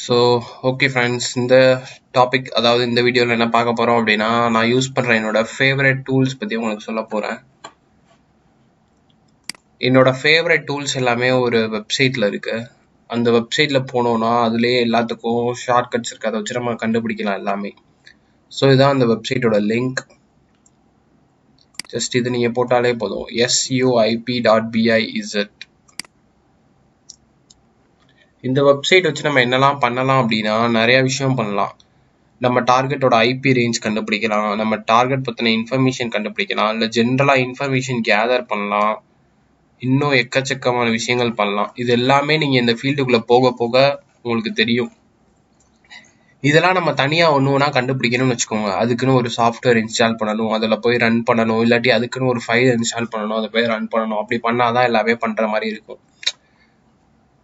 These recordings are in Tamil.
ஸோ ஓகே ஃப்ரெண்ட்ஸ், இந்த டாபிக் அதாவது இந்த வீடியோவில் என்ன பார்க்க போகிறோம் அப்படின்னா, நான் யூஸ் பண்ணுற என்னோட ஃபேவரட் டூல்ஸ் பற்றி உங்களுக்கு சொல்ல போகிறேன். என்னோட ஃபேவரட் டூல்ஸ் எல்லாமே ஒரு வெப்சைட்டில் இருக்குது. அந்த வெப்சைட்டில் போனோன்னா அதுலேயே எல்லாத்துக்கும் ஷார்ட்கட்ஸ் இருக்குது. அதை வச்சு நம்ம கண்டுபிடிக்கலாம் எல்லாமே. ஸோ இதுதான் அந்த வெப்சைட்டோட லிங்க். ஜஸ்ட் இது நீங்கள் போட்டாலே போதும், suip.biz. இந்த வெப்சைட் வச்சு நம்ம என்னெல்லாம் பண்ணலாம் அப்படின்னா, நிறைய விஷயம் பண்ணலாம். நம்ம டார்கெட்டோட ஐபி ரேஞ்ச் கண்டுபிடிக்கலாம், நம்ம டார்கெட் பற்றின இன்ஃபர்மேஷன் கண்டுபிடிக்கலாம், இல்லை ஜென்ரலாக இன்ஃபர்மேஷன் கேதர் பண்ணலாம், இன்னும் எக்கச்சக்கமான விஷயங்கள் பண்ணலாம். இது எல்லாமே நீங்கள் இந்த ஃபீல்டுக்குள்ளே போக போக உங்களுக்கு தெரியும். இதெல்லாம் நம்ம தனியாக ஒன்று ஒன்றா கண்டுபிடிக்கணும்னு வச்சுக்கோங்க. அதுக்குன்னு ஒரு சாஃப்ட்வேர் இன்ஸ்டால் பண்ணணும், அதில் போய் ரன் பண்ணணும், இல்லாட்டி அதுக்குன்னு ஒரு ஃபைல் இன்ஸ்டால் பண்ணணும், அதை போய் ரன் பண்ணணும். அப்படி பண்ணாதான் எல்லாமே பண்ணுற மாதிரி இருக்கும்.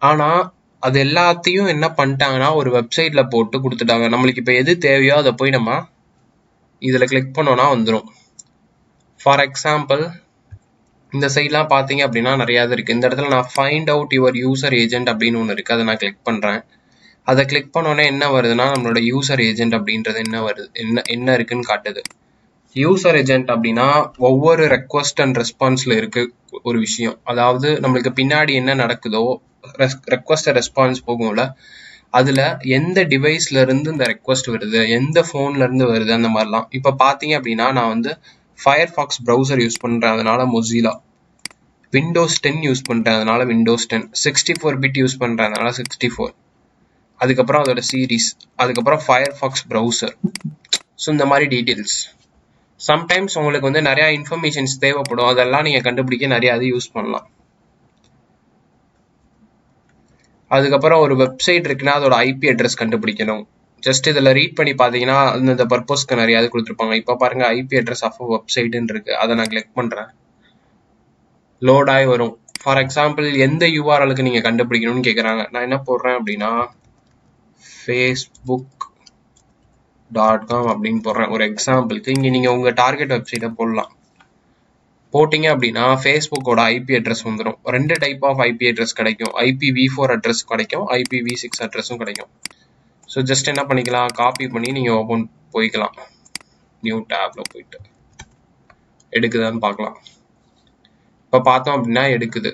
ஆனால் அது எல்லாத்தையும் என்ன பண்ணிட்டாங்கன்னா, ஒரு வெப்சைட்ல போட்டு கொடுத்துட்டாங்க. நம்மளுக்கு இப்போ எது தேவையோ அதை போய் நம்ம இதில் கிளிக் பண்ணோன்னா வந்துடும். ஃபார் எக்ஸாம்பிள், இந்த சைட்லாம் பார்த்தீங்க அப்படின்னா நிறையா இது இருக்குது. இந்த இடத்துல நான் find out your user agent அப்படின்னு ஒன்று இருக்குது. அதை நான் கிளிக் பண்ணுறேன். அதை கிளிக் பண்ணோன்னே என்ன வருதுன்னா, நம்மளோட யூசர் ஏஜென்ட் அப்படின்றது என்ன வருது, என்ன இருக்குன்னு காட்டுது. யூசர் ஏஜென்ட் அப்படின்னா ஒவ்வொரு ரெக்வஸ்ட் அண்ட் ரெஸ்பான்ஸ்ல இருக்கு ஒரு விஷயம். அதாவது நம்மளுக்கு பின்னாடி என்ன நடக்குதோ, ரெக்வஸ்ட் ரெஸ்பான்ஸ் போகும்ல, அதுல எந்த டிவைஸ்ல இருந்து இந்த ரெக்வஸ்ட் வருது, எந்த போன்ல இருந்து வருது, அந்த மாதிரிலாம். இப்ப பாத்தீங்க அப்படின்னா நான் வந்து ஃபயர்ஃபாக்ஸ் ப்ரௌசர் யூஸ் பண்றேன், அதனால மொசிலா. விண்டோஸ் 10 யூஸ் பண்றேன், அதனால விண்டோஸ் 10. 64 பிட் யூஸ் பண்றேன், அதனால 64. அதுக்கப்புறம் அதோட சீரீஸ், அதுக்கப்புறம் ஃபயர்ஃபாக்ஸ் ப்ரௌசர். ஸோ இந்த மாதிரி டீட்டெயில்ஸ். சம்டைம்ஸ் உங்களுக்கு வந்து நிறைய இன்ஃபர்மேஷன்ஸ் தேவைப்படும், அதெல்லாம் நீங்க கண்டுபிடிக்க நிறைய அது யூஸ் பண்ணலாம். அதுக்கப்புறம் ஒரு வெப்சைட் இருக்குன்னா அதோட ஐபி அட்ரஸ் கண்டுபிடிக்கணும். ஜஸ்ட் இதில் ரீட் பண்ணி பார்த்தீங்கன்னா அந்த பர்பஸ்க்கு நிறைய இது கொடுத்துருப்பாங்க. இப்போ பாருங்க, ஐபி அட்ரஸ் ஆஃப் வெப்சைட்டுன்னு இருக்கு. அதை நான் கிளிக் பண்றேன், லோட் ஆகி வரும். ஃபார் எக்ஸாம்பிள், எந்த யூஆர்எலுக்கு நீங்க கண்டுபிடிக்கணும்னு கேட்குறாங்க. நான் என்ன போடுறேன் அப்படின்னா, facebook.com அப்படின்னு போடுறேன் ஒரு எக்ஸாம்பிளுக்கு. இங்கே நீங்கள் உங்கள் டார்கெட் வெப்சைட்டை போடலாம். போட்டிங்க அப்படின்னா ஃபேஸ்புக்கோட ஐபி அட்ரஸ் வந்துடும். 2 டைப் ஆஃப் ஐபி அட்ரஸ் கிடைக்கும். IPv4 அட்ரஸ் கிடைக்கும், IPv6 அட்ரஸும் கிடைக்கும். ஸோ ஜஸ்ட் என்ன பண்ணிக்கலாம், காப்பி பண்ணி நீங்கள் ஓப்பன் போய்க்கலாம். நியூ டேப்ல போயிட்டு எடுக்குதான்னு பார்க்கலாம். இப்போ பார்த்தோம் அப்படின்னா எடுக்குது.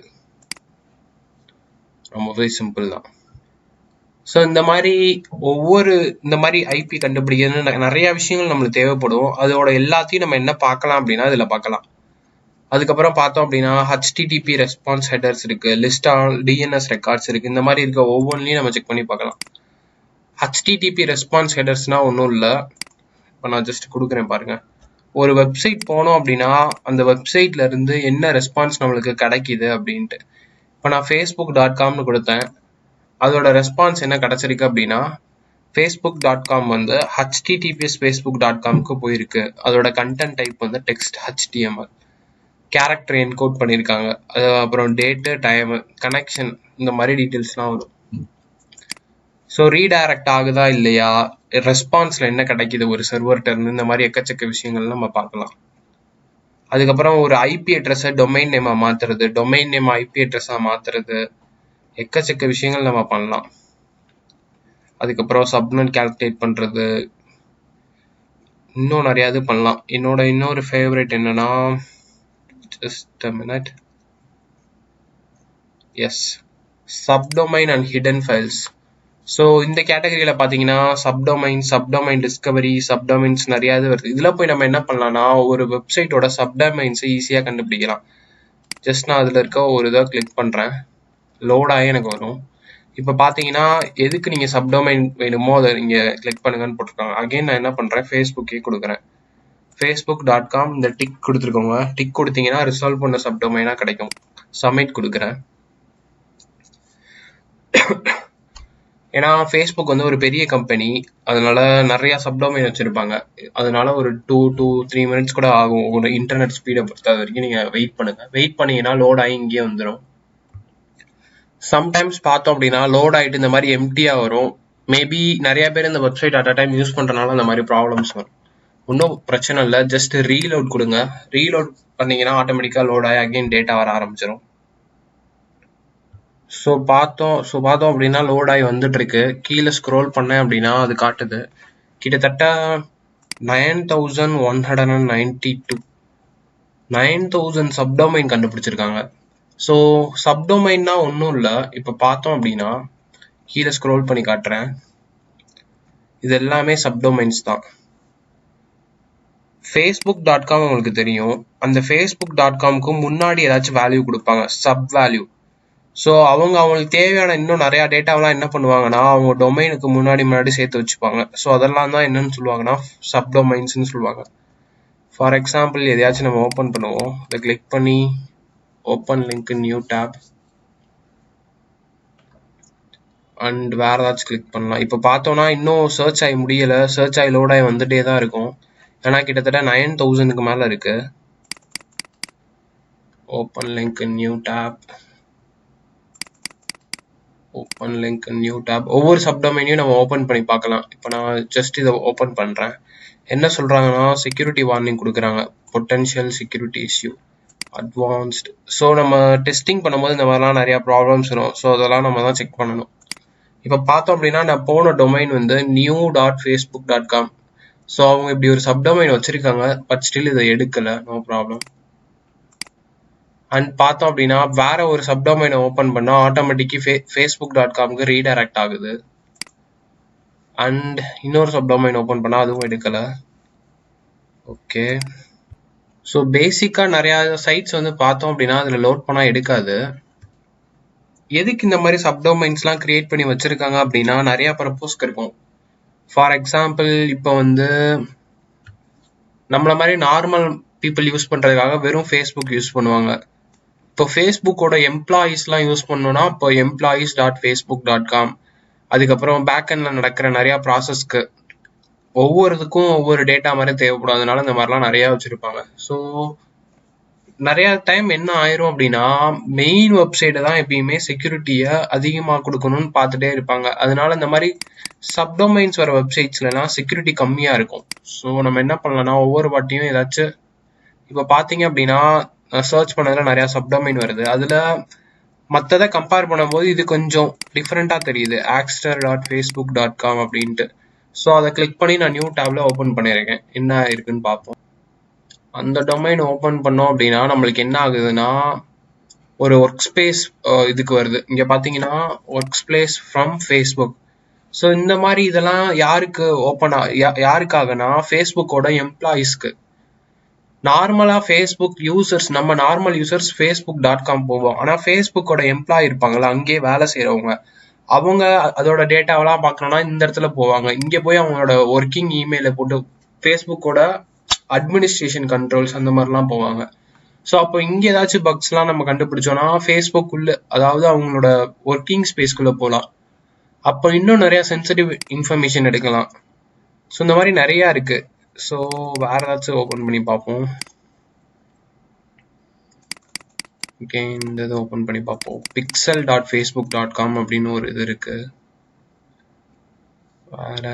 ரொம்பவே சிம்பிள் தான். ஸோ இந்த மாதிரி ஐபி கண்டுபிடிக்கிறது நிறைய விஷயங்கள் நம்மளுக்கு தேவைப்படும். அதோட எல்லாத்தையும் நம்ம என்ன பார்க்கலாம் அப்படின்னா இதில் பார்க்கலாம். அதுக்கப்புறம் பார்த்தோம் அப்படின்னா HTTP ரெஸ்பான்ஸ் ஹெடர்ஸ் இருக்கு, லிஸ்ட் ஆல் DNS ரெக்கார்ட்ஸ் இருக்கு. இந்த மாதிரி இருக்க ஒவ்வொன்றையும் நம்ம செக் பண்ணி பார்க்கலாம். HTTP ரெஸ்பான்ஸ் ஹெடர்ஸ்னா ஒன்றும் இல்லை. இப்போ நான் ஜஸ்ட் கொடுக்குறேன் பாருங்க. ஒரு வெப்சைட் போனோம் அப்படின்னா அந்த வெப்சைட்ல இருந்து என்ன ரெஸ்பான்ஸ் நம்மளுக்கு கிடைக்குது அப்படின்ட்டு. இப்போ நான் facebook.comனு கொடுத்தேன், அதோட ரெஸ்பான்ஸ் என்ன கிடைச்சிருக்கு அப்படின்னா, facebook.com வந்து https facebook.comக்கு போயிருக்கு. அதோட கண்டென்ட் டைப் வந்து டெக்ஸ்ட் HTML, கேரக்டர் என்கோட் பண்ணியிருக்காங்க. அப்புறம் டேட்டு, டைம், கனெக்ஷன், இந்த மாதிரி டீட்டெயில்ஸ்லாம் வரும். ஸோ ரீடைரக்ட் ஆகுதா இல்லையா, ரெஸ்பான்ஸ்ல என்ன கிடைக்குது ஒரு சர்வர்கிட்ட இருந்து, இந்த மாதிரி எக்கச்சக்க விஷயங்கள் நம்ம பார்க்கலாம். அதுக்கப்புறம் ஒரு ஐபி அட்ரஸை டொமைன் நேமா மாத்துறது, டொமைன் நேம் ஐபி அட்ரஸா மாத்துறது, எக்கச்சக்க விஷயங்கள் நம்ம பண்ணலாம். அதுக்கப்புறம் சப்நெட் கால்குலேட் பண்றது, இன்னும் நிறைய இது பண்ணலாம். என்னோட இன்னொரு ஃபேவரட் என்னன்னா, just a minute, yes, subdomain and hidden files. So இந்த கேட்டகரியில பாத்தீங்கன்னா சப்டொமைன் டிஸ்கவரி, சப்டொமைன்ஸ் நிறைய இது வருது. இதுல போய் நம்ம என்ன பண்ணலாம்னா, ஒரு வெப்சைட்டோட சப்டொமைன்ஸை ஈஸியா கண்டுபிடிக்கலாம். ஜஸ்ட் நான் அதுல இருக்க ஒரு இதை கிளிக் பண்றேன், லோட் ஆகி எனக்கு வரும். இப்ப பாத்தீங்கன்னா எதுக்கு நீங்க சப்டொமைன் வேணுமோ அதை நீங்க கிளிக் பண்ணுங்கன்னு போட்டிருக்காங்க. அகைன் நான் என்ன பண்றேன், ஃபேஸ்புக்கே கொடுக்குறேன். facebook.com இந்த டிக் கொடுத்துருக்கோங்க. டிக் கொடுத்தீங்கன்னா ரிசால்வ் பண்ண சப்டொமைனா கிடைக்கும். சப்மிட் கொடுக்குறேன். ஏன்னா ஃபேஸ்புக் வந்து ஒரு பெரிய கம்பெனி, அதனால நிறைய சப்டொமைன் வச்சிருப்பாங்க. அதனால ஒரு 2 to 3 மினிட்ஸ் கூட ஆகும். ஒரு இன்டர்நெட் ஸ்பீடை பொறுத்த வரைக்கும் நீங்க வெயிட் பண்ணுங்க. வெயிட் பண்ணீங்கன்னா லோட் ஆகி இங்கே வந்துடும். சம்டைம்ஸ் பார்த்தோம் அப்படின்னா லோட் ஆகிட்டு இந்த மாதிரி எம்டியா வரும். மேபி நிறைய பேர் இந்த website at a time use பண்றதுனால அந்த மாதிரி ப்ராப்ளம்ஸ் வரும். ஒன்றும் பிரச்சனை இல்லை, ஜஸ்ட் ரீலோட் கொடுங்க. ரீலோட் பண்ணீங்கன்னா ஆட்டோமேட்டிக்கா லோட் ஆகி அகைன் டேட்டா வர ஆரம்பிச்சிடும். ஸோ பார்த்தோம் அப்படின்னா லோட் ஆகி வந்துட்டு இருக்கு. கீழே ஸ்க்ரோல் பண்ணேன் அப்படின்னா அது காட்டுது கிட்டத்தட்ட 9192 9000 சப்டொமைன் கண்டுபிடிச்சிருக்காங்க. ஸோ சப்டொமைன்னா ஒன்றும் இல்லை. இப்போ பார்த்தோம் அப்படின்னா கீழே ஸ்க்ரோல் பண்ணி காட்டுறேன். இது எல்லாமே சப்டொமைன்ஸ் தான். facebook.com உங்களுக்கு தெரியும். அந்த facebook.comக்கு முன்னாடி ஏதாச்சும் வேல்யூ கொடுப்பாங்க, சப் வேல்யூ. ஸோ அவங்களுக்கு தேவையான இன்னும் நிறைய டேட்டாவெல்லாம் என்ன பண்ணுவாங்கன்னா அவங்க டொமைனுக்கு முன்னாடி சேர்த்து வச்சுப்பாங்க. ஸோ அதெல்லாம் தான் என்னன்னு சொல்லுவாங்கன்னா சப்டொமைன்ஸ்னு சொல்லுவாங்க. ஃபார் எக்ஸாம்பிள் எதையாச்சும் நம்ம ஓப்பன் பண்ணுவோம். இதை கிளிக் பண்ணி open link new tap and வேற ஏதாச்சும் கிளிக் பண்ணலாம். இப்போ பார்த்தோம்னா இன்னும் சர்ச் ஆகி முடியலை, சர்ச் ஆகி லோட் ஆகி வந்துட்டே தான் இருக்கும். ஏன்னா கிட்டத்தட்ட 9000க்கு மேலே இருக்கு. Open link new tab, open link new tab. ஒவ்வொரு சப்டொமைனையும் நம்ம ஓப்பன் பண்ணி பார்க்கலாம். இப்போ நான் ஜஸ்ட் இதை ஓப்பன் பண்ணுறேன். என்ன சொல்கிறாங்கன்னா செக்யூரிட்டி வார்னிங் கொடுக்குறாங்க, potential security issue, advanced. So நம்ம டெஸ்டிங் பண்ணும்போது இந்த மாதிரிலாம் நிறையா ப்ராப்ளம்ஸ் வரும். ஸோ அதெல்லாம் நம்ம தான் செக் பண்ணணும். இப்போ பார்த்தோம் அப்படின்னா நான் போன டொமைன் வந்து new.facebook.com. ஸோ அவங்க இப்படி ஒரு சப்டொமைன் வச்சிருக்காங்க, பட் ஸ்டில் இதை எடுக்கலை, நோ ப்ராப்ளம். அண்ட் பார்த்தோம் அப்படின்னா வேற ஒரு சப்டொமைனை ஓப்பன் பண்ணால் ஆட்டோமேட்டிக்கி facebook.comக்கு ரீடைரக்ட் ஆகுது. அண்ட் இன்னொரு சப்டொமைன் ஓப்பன் பண்ணால் அதுவும் எடுக்கலை. ஓகே, ஸோ பேசிக்காக நிறையா சைட்ஸ் வந்து பார்த்தோம் அப்படின்னா அதில் லோட் பண்ணால் எடுக்காது. எதுக்கு இந்த மாதிரி சப்டொமைன்ஸ்லாம் கிரியேட் பண்ணி வச்சிருக்காங்க அப்படின்னா நிறையா பர்பஸ்க்கு இருக்கும். ஃபார் எக்ஸாம்பிள் இப்போ வந்து நம்மள மாதிரி நார்மல் பீப்புள் யூஸ் பண்ணுறதுக்காக வெறும் ஃபேஸ்புக் யூஸ் பண்ணுவாங்க. இப்போ ஃபேஸ்புக்கோட எம்ப்ளாயீஸ்லாம் யூஸ் பண்ணோன்னா இப்போ employees.facebook.com. அதுக்கப்புறம் பேக்எண்டில் நடக்கிற நிறையா ப்ராசஸ்க்கு ஒவ்வொருத்துக்கும் ஒவ்வொரு டேட்டா மாதிரி தேவைப்படும். அதனால இந்த மாதிரிலாம் நிறையா வச்சுருப்பாங்க. ஸோ நிறையா டைம் என்ன ஆயிரும் அப்படின்னா மெயின் வெப்சைட்டை தான் எப்பயுமே செக்யூரிட்டியை அதிகமாக கொடுக்கணும்னு பார்த்துட்டே இருப்பாங்க. அதனால இந்த மாதிரி சப்டொமைன்ஸ் வர வெப்சைட்ஸ்லாம் செக்யூரிட்டி கம்மியாக இருக்கும். ஸோ நம்ம என்ன பண்ணலாம்னா ஒவ்வொரு வாட்டியும் ஏதாச்சும் இப்போ பார்த்தீங்க அப்படின்னா சர்ச் பண்ணதில் நிறையா சப்டொமைன் வருது. அதில் மற்றதை கம்பேர் பண்ணும்போது இது கொஞ்சம் டிஃப்ரெண்ட்டாக தெரியுது, axter.facebook.com அப்படின்ட்டு. ஸோ அதை கிளிக் பண்ணி நான் நியூ டேப்ல ஓப்பன் பண்ணியிருக்கேன். என்ன இருக்குன்னு பார்ப்போம். அந்த டொமைன் ஓப்பன் பண்ணோம் அப்படின்னா நம்மளுக்கு என்ன ஆகுதுன்னா ஒரு ஒர்க் ஸ்பேஸ் இதுக்கு வருது. இங்கே பார்த்தீங்கன்னா work space from Facebook. So இந்த மாதிரி இதெல்லாம் யாருக்கு யாருக்காகனா ஃபேஸ்புக்கோட எம்ப்ளாயீஸ்க்கு. நார்மலாக ஃபேஸ்புக் யூசர்ஸ், நம்ம நார்மல் யூசர்ஸ் facebook.com போவோம். ஆனால் ஃபேஸ்புக்கோட எம்ப்ளாயி இருப்பாங்களா, அங்கேயே வேலை செய்கிறவங்க, அவங்க அதோட டேட்டாவெல்லாம் பார்க்கணும்னா இந்த இடத்துல போவாங்க. இங்கே போய் அவங்களோட ஒர்க்கிங் இமெயிலை போட்டு ஃபேஸ்புக்கோட அட்மினிஸ்ட்ரேஷன் கண்ட்ரோல்ஸ் அந்த மாதிரிலாம் போவாங்க. ஸோ அப்போ இங்கே ஏதாச்சும் பக்ஸ்லாம் நம்ம கண்டுபிடிச்சோன்னா ஃபேஸ்புக்குள்ள, அதாவது அவங்களோட ஒர்க்கிங் ஸ்பேஸ்க்குள்ளே போகலாம். அப்போ இன்னும் நிறையா சென்சிட்டிவ் இன்ஃபர்மேஷன் எடுக்கலாம். ஸோ இந்த மாதிரி நிறையா இருக்குது. ஸோ வேற ஏதாச்சும் ஓப்பன் பண்ணி பார்ப்போம். ஓகே, இந்த இதை ஓப்பன் பண்ணி பார்ப்போம். pixel.facebook.com அப்படின்னு ஒரு இது இருக்கு. வேற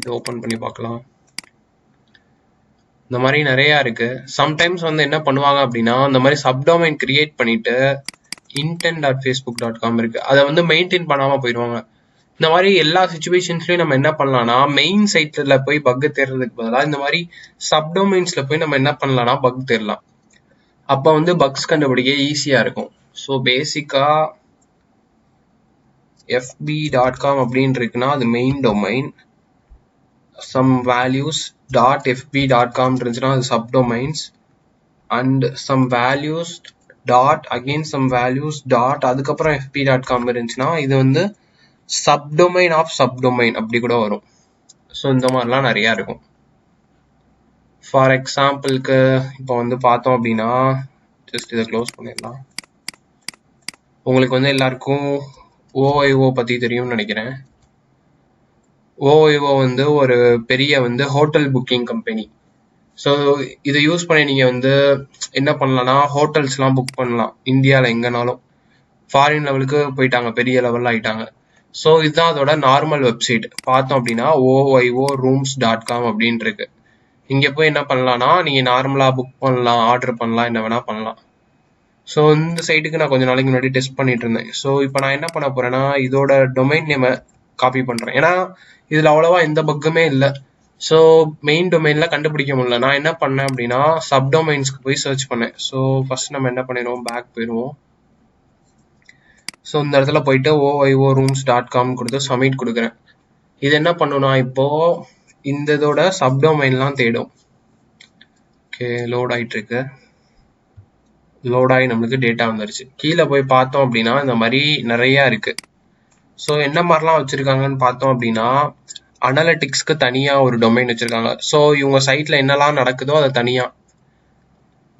இது ஓப்பன் பண்ணி பார்க்கலாம். இந்த மாதிரி நிறையா இருக்கு. சம்டைம்ஸ் வந்து என்ன பண்ணுவாங்க அப்படின்னா இந்த மாதிரி சப்டொமைன் கிரியேட் பண்ணிட்டு intent.facebook.com இருக்கு, அதை வந்து மெயின்டைன் பண்ணாம போயிடுவாங்க. இந்த மாதிரி எல்லா சுச்சுவேஷன்ஸ்லயும் நம்ம என்ன பண்ணலாம்னா மெயின் சைட்ல போய் பக் தேடுறதுக்கு பதிலாக இந்த மாதிரி சப்டொமைன்ஸ்ல போய் நம்ம என்ன பண்ணலாம்னா பக் தேடலாம். அப்போ வந்து பக்ஸ் கண்டுபிடிக்க ஈஸியா இருக்கும். ஸோ பேசிக்கா fb.com அப்படின்னு இருக்குன்னா அது main domain. Some values .fb.com இருந்துச்சுன்னா அது subdomains. And some values dot again some values dot அதுக்கப்புறம் fb.com இருந்துச்சுன்னா இது வந்து சப்டொமைன் ஆஃப் சப்டொமைன் அப்படி கூட வரும். ஸோ இந்த மாதிரிலாம் நிறையா இருக்கும். ஃபார் எக்ஸாம்பிளுக்கு இப்போ வந்து பார்த்தோம் அப்படின்னா ஜஸ்ட் இதை க்ளோஸ் பண்ணிடலாம். உங்களுக்கு வந்து எல்லாருக்கும் OYO பற்றி தெரியும்னு நினைக்கிறேன். OYO வந்து ஒரு பெரிய வந்து ஹோட்டல் புக்கிங் கம்பெனி. ஸோ இதை யூஸ் பண்ணி நீங்கள் வந்து என்ன பண்ணலாம்னா ஹோட்டல்ஸ்லாம் புக் பண்ணலாம் இந்தியாவில் எங்கேனாலும். ஃபாரின் லெவலுக்கு போயிட்டாங்க, பெரிய லெவலில் ஆகிட்டாங்க. ஸோ இதுதான் அதோட நார்மல் வெப்சைட். பார்த்தோம் அப்படின்னா oyorooms.com அப்படின்னு இருக்கு. இங்கே போய் என்ன பண்ணலாம்னா நீங்கள் நார்மலாக புக் பண்ணலாம், ஆர்டர் பண்ணலாம், என்ன வேணால் பண்ணலாம். ஸோ இந்த சைட்டுக்கு நான் கொஞ்சம் நாளைக்கு முன்னாடி டெஸ்ட் பண்ணிட்டு இருந்தேன். ஸோ இப்போ நான் என்ன பண்ண போறேன்னா இதோட டொமைன் நேமை காப்பி பண்றேன். ஏன்னா இதுல அவ்வளவா எந்த பக்குமே இல்லை. ஸோ மெயின் டொமைன்ல கண்டுபிடிக்க முடியல. நான் என்ன பண்ணேன் அப்படின்னா சப்டொமைன்ஸ்க்கு போய் சர்ச் பண்ணேன். ஸோ ஃபர்ஸ்ட் நம்ம என்ன பண்ணிடுவோம், பேக் போயிடுவோம். ஸோ இந்த இடத்துல போயிட்டு oiorooms.com கொடுத்து சப்மிட் கொடுக்குறேன். இது என்ன பண்ணுனா இப்போ இந்த இதோட சப்டொமைன்லாம் தேடும். ஓகே, லோட் ஆயிட்டு இருக்கு. லோட் ஆகி நம்மளுக்கு டேட்டா வந்துருச்சு. கீழே போய் பார்த்தோம் அப்படின்னா இந்த மாதிரி நிறைய இருக்கு. ஸோ என்ன மாதிரிலாம் வச்சிருக்காங்கன்னு பார்த்தோம் அப்படின்னா அனலிட்டிக்ஸ்க்கு தனியா ஒரு டொமைன் வச்சிருக்காங்க. ஸோ இவங்க சைட்ல என்னெல்லாம் நடக்குதோ அதை தனியா,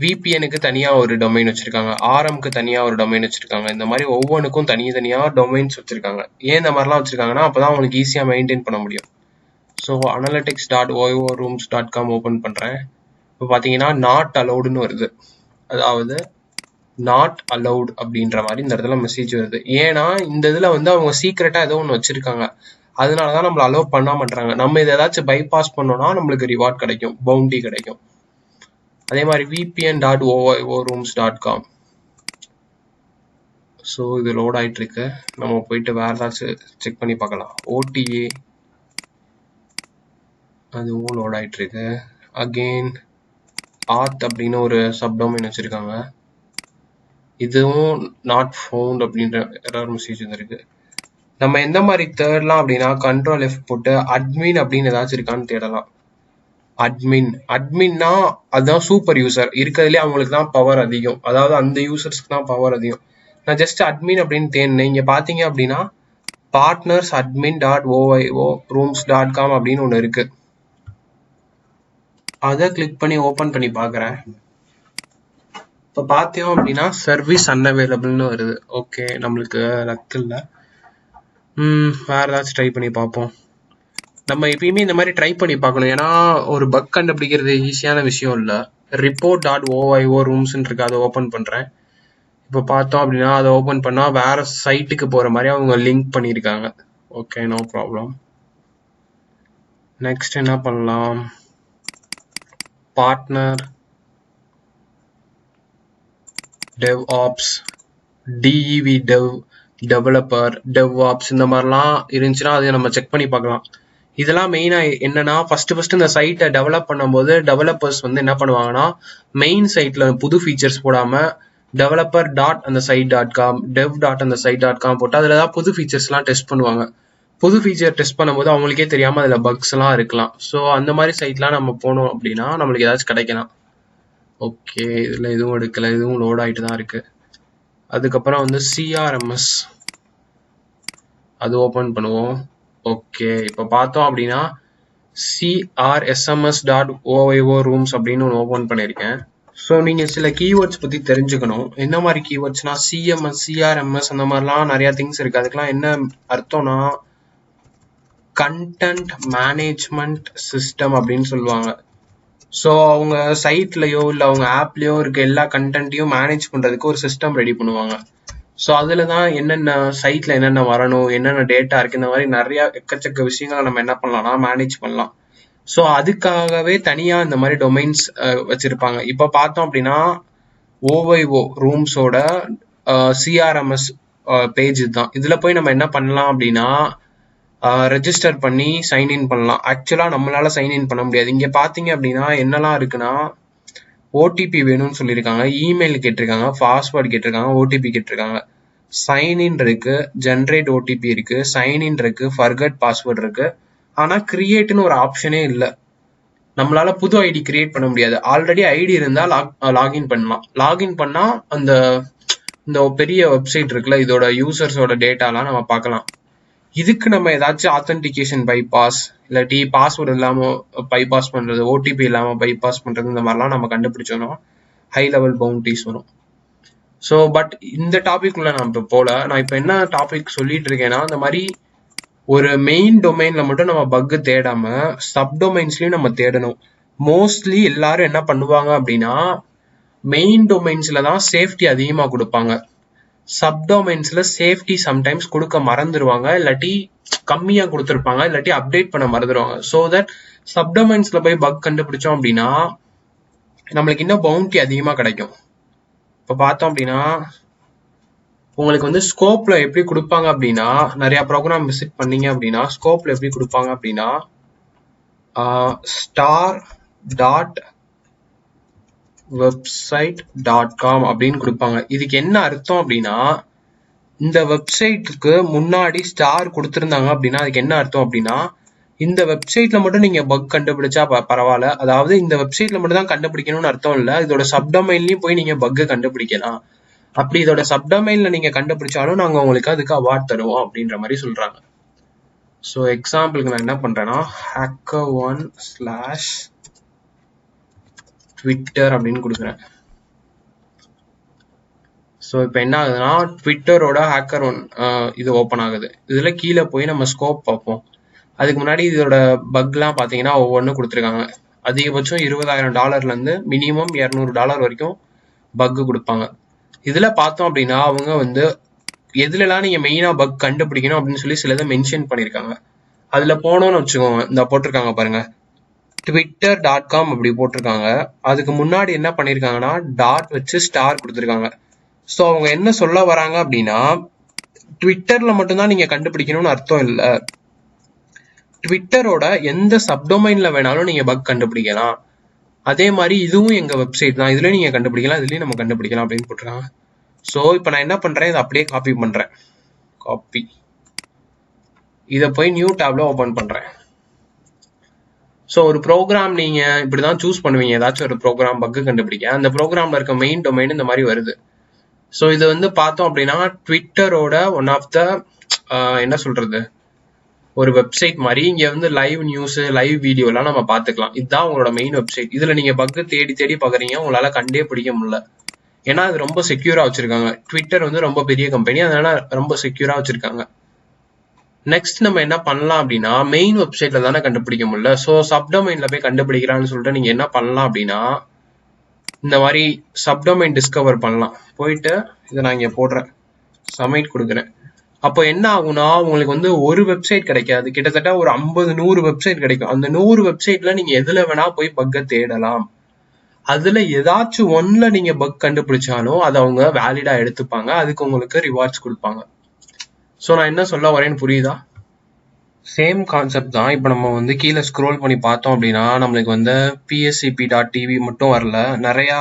விபிஎனுக்கு தனியா ஒரு டொமைன் வச்சிருக்காங்க, ஆர்எம்க்கு தனியா ஒரு டொமைன் வச்சிருக்காங்க. இந்த மாதிரி ஒவ்வொன்றுக்கும் தனியா டொமைன்ஸ் வச்சிருக்காங்க. ஏன் இந்த மாதிரிலாம் வச்சிருக்காங்கன்னா அப்பதான் உங்களுக்கு ஈஸியா மெயின்டைன் பண்ண முடியும். ஸோ analytics.oiorooms.com ஓபன் பண்றேன். இப்போ பாத்தீங்கன்னா நாட் அலௌடுன்னு வருது. அதாவது நாட் அலௌட் அப்படின்ற மாதிரி இந்த இடத்துல மெசேஜ் வருது. ஏன்னா இந்த இதுல அவங்க சீக்கிரட்டா ஏதோ ஒன்று வச்சிருக்காங்க, அதனாலதான் நம்மள அலோவ் பண்ண மாட்டாங்க. நம்ம இதை ஏதாச்சும் பைபாஸ் பண்ணோம்னா நம்மளுக்கு ரிவார்ட் கிடைக்கும், பவுண்டி கிடைக்கும். அதே மாதிரி vpn.oiorooms.com. ஸோ இது லோட் ஆயிட்டு இருக்கு. நம்ம போயிட்டு வேற ஏதாச்சும் செக் பண்ணி பார்க்கலாம். ஓடிஏ அதுவும் லோட் ஆயிட்டு இருக்கு. அகெயின் ஆத் அப்படின்னு ஒரு சப்டொமைன் வச்சிருக்காங்க. இதுவும் நாட் ஃபவுண்ட் அப்படின்ற எரர் மெசேஜ் வந்துருக்கு. நம்ம எந்த மாதிரி தேடலாம் அப்படின்னா கண்ட்ரோல் எஃப் போட்டு அட்மின் அப்படின்னு ஏதாச்சும் இருக்கான்னு தேடலாம். அட்மின்னா அதுதான் சூப்பர் யூசர், இருக்கிறதுலே அவங்களுக்கு தான் பவர் அதிகம். அதாவது அந்த யூசர்ஸ்க்கு தான் பவர் அதிகம். நான் ஜஸ்ட் அட்மின் அப்படின்னு தேடினேன். இங்க பாத்தீங்க அப்படின்னா பார்ட்னர்ஸ் admin.oiorooms.com அப்படின்னு ஒன்று இருக்கு. அதை கிளிக் பண்ணி ஓபன் பண்ணி பாக்குறேன். இப்போ பார்த்தோம் அப்படின்னா சர்வீஸ் அன்அவைலபிள்னு வருது. ஓகே, நம்மளுக்கு லக் இல்லை. வேற ஏதாச்சும் ட்ரை பண்ணி பார்ப்போம். நம்ம எப்பயுமே இந்த மாதிரி ட்ரை பண்ணி பார்க்கணும். ஏன்னா ஒரு பக் கண்டுபிடிக்கிறது ஈஸியான விஷயம் இல்லை. report.oiorooms இருக்கு, அதை ஓபன் பண்றேன். இப்போ பார்த்தோம் அப்படின்னா அதை ஓபன் பண்ணா வேற சைட்டுக்கு போற மாதிரி அவங்க லிங்க் பண்ணியிருக்காங்க. Okay, no problem. நெக்ஸ்ட் என்ன பண்ணலாம், partner DevOps, DEV dev, developer, DevOps இந்த மாதிரிலாம் இருந்துச்சுன்னா அதை நம்ம செக் பண்ணி பார்க்கலாம். இதெல்லாம் மெயினா என்னன்னா ஃபர்ஸ்ட் இந்த சைட்டை டெவலப் பண்ணும்போது டெவலப்பர்ஸ் என்ன பண்ணுவாங்கன்னா மெயின் சைட்ல புது ஃபீச்சர்ஸ் போடாம டெவலப்பர் டாட் அந்த site dot com, dev dot அந்த சைட் டாட் காம் போட்டு அதில் தான் புது ஃபீச்சர்ஸ்லாம் டெஸ்ட் பண்ணுவாங்க. புது ஃபீச்சர் டெஸ்ட் பண்ணும்போது அவங்களுக்கே தெரியாம அதில் பக்ஸ் எல்லாம் இருக்கலாம். ஸோ அந்த மாதிரி சைட்லாம் நம்ம போனோம் அப்படின்னா நம்மளுக்கு ஏதாச்சும் கிடைக்கலாம். ஓகே, இதுல எதுவும் எடுக்கல, இதுவும் லோட் ஆயிட்டு தான் இருக்கு. அதுக்கப்புறம் CRMS அது ஓபன் பண்ணுவோம். ஓகே, இப்போ பார்த்தோம் அப்படின்னா crSMS.oiorooms அப்படின்னு ஒன்று ஓபன் பண்ணியிருக்கேன். ஸோ நீங்க சில கீவேர்ட்ஸ் பத்தி தெரிஞ்சுக்கணும். என்ன மாதிரி கீவேர்ட்ஸ்னா CMS, CRMS அந்த மாதிரிலாம் நிறைய திங்ஸ் இருக்கு. அதுக்கெல்லாம் என்ன அர்த்தம்னா கண்டென்ட் மேனேஜ்மெண்ட் சிஸ்டம் அப்படின்னு சொல்லுவாங்க. ஸோ அவங்க சைட்லயோ இல்லை அவங்க ஆப்லயோ இருக்க எல்லா கண்டென்ட்டையும் மேனேஜ் பண்றதுக்கு ஒரு சிஸ்டம் ரெடி பண்ணுவாங்க. ஸோ அதுல தான் என்னென்ன சைட்ல என்னென்ன வரணும், என்னென்ன டேட்டா இருக்கு, இந்த மாதிரி நிறைய எக்கச்சக்க விஷயங்களை நம்ம என்ன பண்ணலாம்னா மேனேஜ் பண்ணலாம். ஸோ அதுக்காகவே தனியா இந்த மாதிரி டொமைன்ஸ் வச்சிருப்பாங்க. இப்போ பார்த்தோம் அப்படின்னா OIO ரூம்ஸோட CRMS பேஜ் தான். இதுல போய் நம்ம என்ன பண்ணலாம் அப்படின்னா ரெஜிஸ்டர் பண்ணி சைன்இன் பண்ணலாம். ஆக்சுவலா நம்மளால சைன்இன் பண்ண முடியாது. இங்க பாத்தீங்க அப்படின்னா என்னெல்லாம் இருக்குன்னா ஓடிபி வேணும்னு சொல்லியிருக்காங்க, இமெயில் கேட்டிருக்காங்க, பாஸ்வேர்டு கேட்டிருக்காங்க, ஓடிபி கேட்டிருக்காங்க, சைன்இன் இருக்கு, ஜென்ரேட் ஓடிபி இருக்கு, சைன்இன் இருக்கு, ஃபர்கட் பாஸ்வேர்டு இருக்கு. ஆனா கிரியேட்னு ஒரு ஆப்ஷனே இல்லை. நம்மளால புது ஐடி கிரியேட் பண்ண முடியாது. ஆல்ரெடி ஐடி இருந்தா லாகின் பண்ணலாம். லாகின் பண்ணா இந்த பெரிய வெப்சைட் இருக்குல்ல, இதோட யூசர்ஸோட டேட்டாலாம் நம்ம பார்க்கலாம். இதுக்கு நம்ம ஏதாச்சும் ஆத்தென்டிகேஷன் பைபாஸ் இல்லாட்டி பாஸ்வேர்டு இல்லாம பைபாஸ் பண்றது, ஓடிபி இல்லாம பைபாஸ் பண்றது, இந்த மாதிரிலாம் நம்ம கண்டுபிடிச்சோம்னா ஹை லெவல் பவுண்டரிஸ் வரும். ஸோ பட் இந்த டாபிக் உள்ள நான் இப்போ போல. நான் இப்போ என்ன டாபிக் சொல்லிட்டு இருக்கேன்னா இந்த மாதிரி ஒரு மெயின் டொமைன்ல மட்டும் நம்ம பக் தேடாம சப்டொமைன்ஸ்லயும் நம்ம தேடணும். மோஸ்ட்லி எல்லாரும் என்ன பண்ணுவாங்க அப்படின்னா மெயின் டொமைன்ஸ்ல தான் சேஃப்டி அதிகமா கொடுப்பாங்க. சப்டொமைன்ஸ்ல சேஃப்டி சம்டைம்ஸ் கொடுக்க மறந்துடுவாங்க, இல்லாட்டி கம்மியா கொடுத்துருப்பாங்க, இல்லாட்டி அப்டேட் பண்ண மறந்துடுவாங்க. ஸோ தட் சப்டொமைன்ஸ்ல போய் பக் கண்டுபிடிச்சோம் அப்படின்னா நம்மளுக்கு இன்னும் பவுண்டி அதிகமா கிடைக்கும். இப்போ பார்த்தோம் அப்படின்னா உங்களுக்கு வந்து ஸ்கோப்ல எப்படி கொடுப்பாங்க அப்படின்னா, நிறைய ப்ரோக்ராம் விசிட் பண்ணீங்க அப்படின்னா ஸ்கோப்ல எப்படி கொடுப்பாங்க அப்படின்னா star.website.com அப்படின்னு கொடுப்பாங்க. இதுக்கு என்ன அர்த்தம் அப்படின்னா, இந்த வெப்சைட்டுக்கு முன்னாடி ஸ்டார் கொடுத்துருந்தாங்க அப்படின்னா அதுக்கு என்ன அர்த்தம் அப்படின்னா, இந்த வெப்சைட்ல மட்டும் நீங்க பக் கண்டுபிடிச்சா பரவாயில்ல, அதாவது இந்த வெப்சைட்ல மட்டும் தான் கண்டுபிடிக்கணும்னு அர்த்தம் இல்ல, இதோட சப்டொமைன்லயும் போய் நீங்க பக் கண்டுபிடிக்கலாம். அப்படி இதோட சப்டொமைன்ல நீங்க கண்டுபிடிச்சாலும் நாங்க உங்களுக்கு அதுக்கு அவார்ட் தருவோம் அப்படின்ற மாதிரி சொல்றாங்க. ஸோ எக்ஸாம்பிளுக்கு நான் என்ன பண்றேன்னா hacker1/Twitter அப்படின்னு கொடுக்குறேன். ஸோ இப்போ என்ன ஆகுதுன்னா ட்விட்டரோட hacker1 இது ஓப்பன் ஆகுது. இதுல கீழே போய் நம்ம ஸ்கோப் பார்ப்போம். அதுக்கு முன்னாடி இதோட பக்லாம் பார்த்தீங்கன்னா ஒவ்வொன்றும் கொடுத்துருக்காங்க. அதிகபட்சம் $20,000 இருந்து மினிமம் $200 வரைக்கும் பக் கொடுப்பாங்க. இதுல பார்த்தோம் அப்படின்னா அவங்க வந்து எதுலலாம் நீங்க மெயினா பக் கண்டுபிடிக்கணும் அப்படின்னு சொல்லி சிலதை மென்ஷன் பண்ணியிருக்காங்க. அதுல போனோம்னு வச்சுக்கோங்க, இந்த போட்டிருக்காங்க பாருங்க, twitter.com அப்படி போட்டிருக்காங்க. அதுக்கு முன்னாடி என்ன பண்ணிருக்காங்கன்னா டாட் வச்சு ஸ்டார் கொடுத்துருக்காங்க. ஸோ அவங்க என்ன சொல்ல வராங்க அப்படின்னா, ட்விட்டர்ல மட்டும்தான் நீங்க கண்டுபிடிக்கணும்னு அர்த்தம் இல்லை, ட்விட்டரோட எந்த சப்டொமைன்ல வேணாலும் நீங்க பக் கண்டுபிடிக்கலாம். அதே மாதிரி இதுவும் எங்க வெப்சைட் தான், இதுல நீங்க கண்டுபிடிக்கலாம், இதுலயும் நம்ம கண்டுபிடிக்கலாம் அப்படின்னு போட்டுருக்காங்க. ஸோ இப்போ நான் என்ன பண்றேன், இதை அப்படியே காப்பி பண்றேன். காப்பி, இதை போய் நியூ டேப்ல ஓபன் பண்றேன். ஸோ ஒரு ப்ரோக்ராம் நீங்க இப்படிதான் சூஸ் பண்ணுவீங்க, ஏதாச்சும் ஒரு ப்ரோக்ராம் பக் கண்டுபிடிக்க, அந்த ப்ரோக்ராம்ல இருக்க மெயின் டொமைன் இந்த மாதிரி வருது. ஸோ இது வந்து பார்த்தோம் அப்படின்னா ட்விட்டரோட ஒன் ஆஃப் த என்ன சொல்றது, ஒரு வெப்சைட் மாதிரி. இங்க வந்து லைவ் நியூஸ், லைவ் வீடியோ எல்லாம் நம்ம பாத்துக்கலாம். இதுதான் உங்களோட மெயின் வெப்சைட். இதுல நீங்க பக் தேடி தேடி பாக்குறீங்க, உங்களால கண்டே பிடிக்க முடியல. ஏன்னா அது ரொம்ப செக்யூரா வச்சிருக்காங்க. ட்விட்டர் வந்து ரொம்ப பெரிய கம்பெனி, அதனால ரொம்ப செக்யூரா வச்சிருக்காங்க. நெக்ஸ்ட் நம்ம என்ன பண்ணலாம் அப்படின்னா, மெயின் வெப்சைட்ல தானே கண்டுபிடிக்க முடியல, ஸோ சப்டொமைன்ல போய் கண்டுபிடிக்கலாம்னு சொல்லிட்டு நீங்க என்ன பண்ணலாம் அப்படின்னா, இந்த மாதிரி சப்டொமைன் டிஸ்கவர் பண்ணலாம். போயிட்டு இதை நான் இங்க போடுறேன், சப்மிட் கொடுக்குறேன். அப்போ என்ன ஆகும்னா உங்களுக்கு வந்து ஒரு வெப்சைட் கிடைக்காது, கிட்டத்தட்ட ஒரு 50-100 வெப்சைட் கிடைக்கும். அந்த 100 வெப்சைட்ல நீங்க எதுல வேணா போய் பக்க தேடலாம். அதுல ஏதாச்சும் ஒன்ல நீங்க பக் கண்டுபிடிச்சாலும் அதை அவங்க வேலிடா எடுத்துப்பாங்க, அதுக்கு உங்களுக்கு ரிவார்ட்ஸ் கொடுப்பாங்க. ஸோ நான் என்ன சொல்ல வரேன்னு புரியுதா? சேம் கான்செப்ட் தான். இப்போ நம்ம வந்து கீழே ஸ்க்ரோல் பண்ணி பார்த்தோம் அப்படின்னா நம்மளுக்கு வந்து PSCP.tv மட்டும் வரல, நிறையா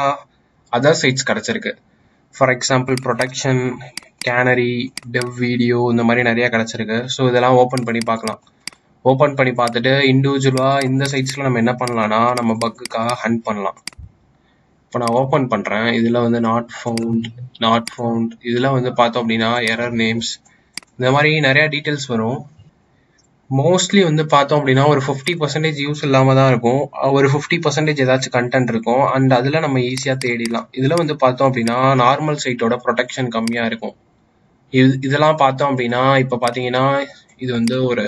அதர் சைட்ஸ் கிடைச்சிருக்கு. For example protection, canary, டெவ் video, இந்த மாதிரி நிறைய கிடைச்சிருக்கு. ஸோ இதெல்லாம் ஓப்பன் பண்ணி பார்க்கலாம். ஓப்பன் பண்ணி பார்த்துட்டு இண்டிவிஜுவலாக இந்த சைட்ஸில் நம்ம என்ன பண்ணலாம்னா நம்ம பக்குக்காக ஹண்ட் பண்ணலாம். இப்போ நான் ஓப்பன் பண்ணுறேன். இதில் வந்து நாட் ஃபவுண்ட் இதில் வந்து பார்த்தோம் அப்படின்னா எரர் நேம்ஸ், இந்த மாதிரி நிறையா டீட்டெயில்ஸ் வரும். மோஸ்ட்லி வந்து பார்த்தோம் அப்படின்னா ஒரு 50% யூஸ் இல்லாமல் தான் இருக்கும், ஒரு 50% ஏதாச்சும் கண்டென்ட் இருக்கும். அண்ட் அதில் நம்ம ஈஸியாக தேடிடலாம். இதில் வந்து பார்த்தோம் அப்படின்னா நார்மல் சைட்டோட ப்ரொடெக்ஷன் கம்மியாக இருக்கும். இதெல்லாம் பார்த்தோம் அப்படின்னா இப்போ பார்த்தீங்கன்னா இது வந்து ஒரு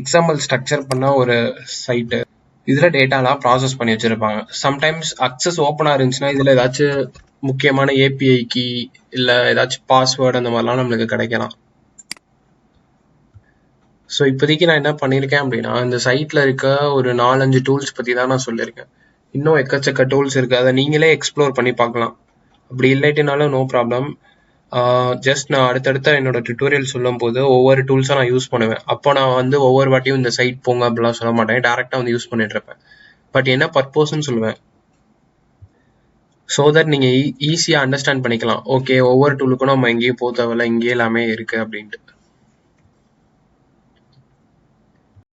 XML ஸ்ட்ரக்சர் பண்ண ஒரு சைட்டு. இதில் டேட்டாலாம் ப்ராசஸ் பண்ணி வச்சுருப்பாங்க. சம்டைம்ஸ் அக்சஸ் ஓப்பனாக இருந்துச்சுன்னா இதில் ஏதாச்சும் முக்கியமான API கீ இல்லை ஏதாச்சும் பாஸ்வேர்டு அந்த மாதிரிலாம் நம்மளுக்கு கிடைக்கலாம். ஸோ இப்போதைக்கு நான் என்ன பண்ணியிருக்கேன் அப்படின்னா, இந்த சைட்டில் இருக்க ஒரு 4-5 டூல்ஸ் பற்றி தான் நான் சொல்லியிருக்கேன். இன்னும் எக்கச்சக்க டூல்ஸ் இருக்குது, அதை நீங்களே எக்ஸ்ப்ளோர் பண்ணி பார்க்கலாம். அப்படி இல்லாட்டினாலும் நோ ப்ராப்ளம். ஜஸ்ட் நான் அடுத்தடுத்த என்னோட டுட்டோரியல் சொல்லும் போது ஒவ்வொரு டூல்ஸாக நான் யூஸ் பண்ணுவேன். அப்போ நான் வந்து ஒவ்வொரு வாட்டியும் இந்த சைட் போங்க அப்படிலாம் சொல்ல மாட்டேன், டேரெக்டாக வந்து யூஸ் பண்ணிட்டு இருப்பேன். பட் என்ன பர்பஸ்ன்னு சொல்லுவேன், ஸோ தட் நீங்கள் ஈஸியாக அண்டர்ஸ்டாண்ட் பண்ணிக்கலாம். ஓகே, ஒவ்வொரு டூலுக்கும் நம்ம எங்கேயும் போக தேவையில்ல, இங்கே எல்லாமே இருக்குது அப்படின்ட்டு.